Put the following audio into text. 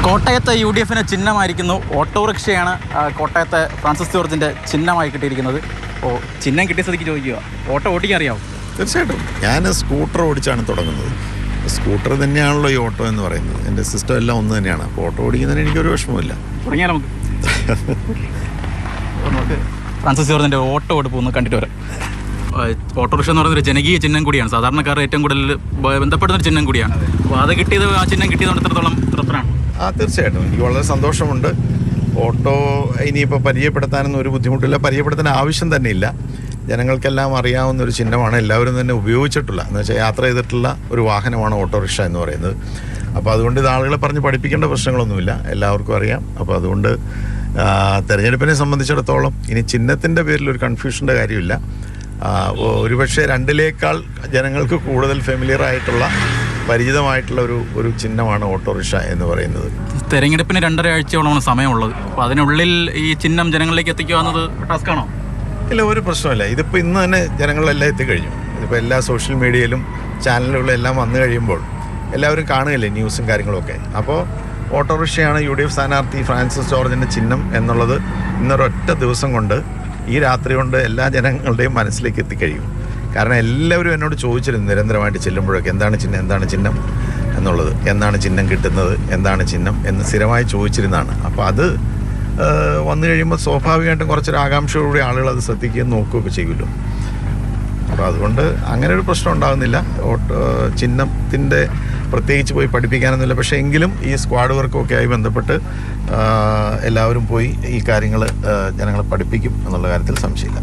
കോട്ടയത്തെ UDF ചിഹ്നമായിരിക്കുന്നു ഓട്ടോറിക്ഷയാണ് കോട്ടയത്തെ Francis ജോർജിൻ്റെ ചിഹ്നമായി കിട്ടിയിരിക്കുന്നത്. അപ്പോൾ ചിഹ്നം കിട്ടിയ സ്ഥിതിക്ക് ചോദിക്കുക, ഓട്ടോ ഓടിക്കാൻ അറിയാമോ? തീർച്ചയായിട്ടും. ഞാൻ സ്കൂട്ടർ ഓടിച്ചാണ് തുടങ്ങുന്നത്. സ്കൂട്ടർ തന്നെയാണല്ലോ ഈ ഓട്ടോ എന്ന് പറയുന്നത്. എൻ്റെ സിസ്റ്റം എല്ലാം ഒന്ന് തന്നെയാണ്. അപ്പോൾ ഓട്ടോ ഓടിക്കുന്നതിന് എനിക്കൊരു വിഷമമില്ല. തുടങ്ങിയാൽ നമുക്ക് ഫ്രാൻസിസ് ജോർജിൻ്റെ ഓട്ടോ എടുപ്പ് ഒന്ന് കണ്ടിട്ട് വരാം. ഓട്ടോറിക്ഷ എന്ന് പറയുന്നൊരു ജനകീയ ചിഹ്നം കൂടിയാണ്, സാധാരണക്കാർ ഏറ്റവും കൂടുതൽ ബന്ധപ്പെടുന്നൊരു ചിഹ്നം കൂടിയാണ്. അപ്പോൾ അത് കിട്ടിയത്, ആ ചിഹ്നം കിട്ടിയതുകൊണ്ട് എത്രത്തോളം തൃപ്തനാണ്? തീർച്ചയായിട്ടും എനിക്ക് വളരെ സന്തോഷമുണ്ട്. ഓട്ടോ ഇനിയിപ്പോൾ പരിചയപ്പെടുത്താനൊന്നും ഒരു ബുദ്ധിമുട്ടില്ല, പരിചയപ്പെടുത്താൻ ആവശ്യം തന്നെ ഇല്ല. ജനങ്ങൾക്കെല്ലാം അറിയാവുന്ന ഒരു ചിഹ്നമാണ്, എല്ലാവരും തന്നെ ഉപയോഗിച്ചിട്ടുള്ള, എന്ന് വെച്ചാൽ യാത്ര ചെയ്തിട്ടുള്ള ഒരു വാഹനമാണ് ഓട്ടോറിക്ഷ എന്ന് പറയുന്നത്. അപ്പോൾ അതുകൊണ്ട് ഇത് ആളുകളെ പറഞ്ഞ് പഠിപ്പിക്കേണ്ട പ്രശ്നങ്ങളൊന്നുമില്ല, എല്ലാവർക്കും അറിയാം. അപ്പോൾ അതുകൊണ്ട് തെരഞ്ഞെടുപ്പിനെ സംബന്ധിച്ചിടത്തോളം ഇനി ചിഹ്നത്തിൻ്റെ പേരിൽ ഒരു കൺഫ്യൂഷൻ്റെ കാര്യമില്ല. ഒരുപക്ഷെ രണ്ടിലേക്കാൾ ജനങ്ങൾക്ക് കൂടുതൽ ഫെമിലിയർ ആയിട്ടുള്ള, പരിചിതമായിട്ടുള്ള ഒരു ചിഹ്നമാണ് ഓട്ടോറിക്ഷ എന്ന് പറയുന്നത്. തെരഞ്ഞെടുപ്പിന് 2.5 ആഴ്ചയോളമാണ് സമയമുള്ളത്. അപ്പോൾ അതിനുള്ളിൽ ഈ ചിഹ്നം ജനങ്ങളിലേക്ക് എത്തിക്കുക എന്നത് ടാസ്ക്കാണോ? ഇല്ല, ഒരു പ്രശ്നമില്ല. ഇതിപ്പോൾ ഇന്ന് തന്നെ ജനങ്ങളെല്ലാം എത്തിക്കഴിഞ്ഞു. ഇതിപ്പോൾ എല്ലാ സോഷ്യൽ മീഡിയയിലും ചാനലുകളും എല്ലാം വന്നു കഴിയുമ്പോൾ എല്ലാവരും കാണുകയല്ലേ ന്യൂസും കാര്യങ്ങളൊക്കെ. അപ്പോൾ ഓട്ടോറിക്ഷയാണ് UDF സ്ഥാനാർത്ഥി ഫ്രാൻസിസ് ജോർജിൻ്റെ ചിഹ്നം എന്നുള്ളത് ഇന്നൊരൊറ്റ ദിവസം കൊണ്ട്, ഈ രാത്രി കൊണ്ട് എല്ലാ ജനങ്ങളുടെയും മനസ്സിലേക്ക് എത്തിക്കഴിയും. കാരണം എല്ലാവരും എന്നോട് ചോദിച്ചിരുന്നു നിരന്തരമായിട്ട് ചെല്ലുമ്പോഴൊക്കെ, എന്താണ് ചിഹ്നം എന്നുള്ളത്, എന്താണ് ചിഹ്നം കിട്ടുന്നത്, എന്താണ് ചിഹ്നം എന്ന് സ്ഥിരമായി ചോദിച്ചിരുന്നതാണ്. അപ്പോൾ അത് വന്നു കഴിയുമ്പോൾ സ്വാഭാവികമായിട്ടും കുറച്ചൊരു ആകാംക്ഷയോടുകൂടി ആളുകൾ അത് ശ്രദ്ധിക്കുകയും നോക്കുകയൊക്കെ ചെയ്യുമല്ലോ. അപ്പോൾ അതുകൊണ്ട് അങ്ങനെ ഒരു പ്രശ്നം ഉണ്ടാകുന്നില്ല. ചിഹ്നത്തിൻ്റെ പ്രത്യേകിച്ച് പോയി പഠിപ്പിക്കാനൊന്നുമില്ല. പക്ഷേ എങ്കിലും ഈ സ്ക്വാഡ് വർക്കൊക്കെ ആയി ബന്ധപ്പെട്ട് എല്ലാവരും പോയി ഈ കാര്യങ്ങൾ ജനങ്ങളെ പഠിപ്പിക്കും എന്നുള്ള കാര്യത്തിൽ സംശയമില്ല.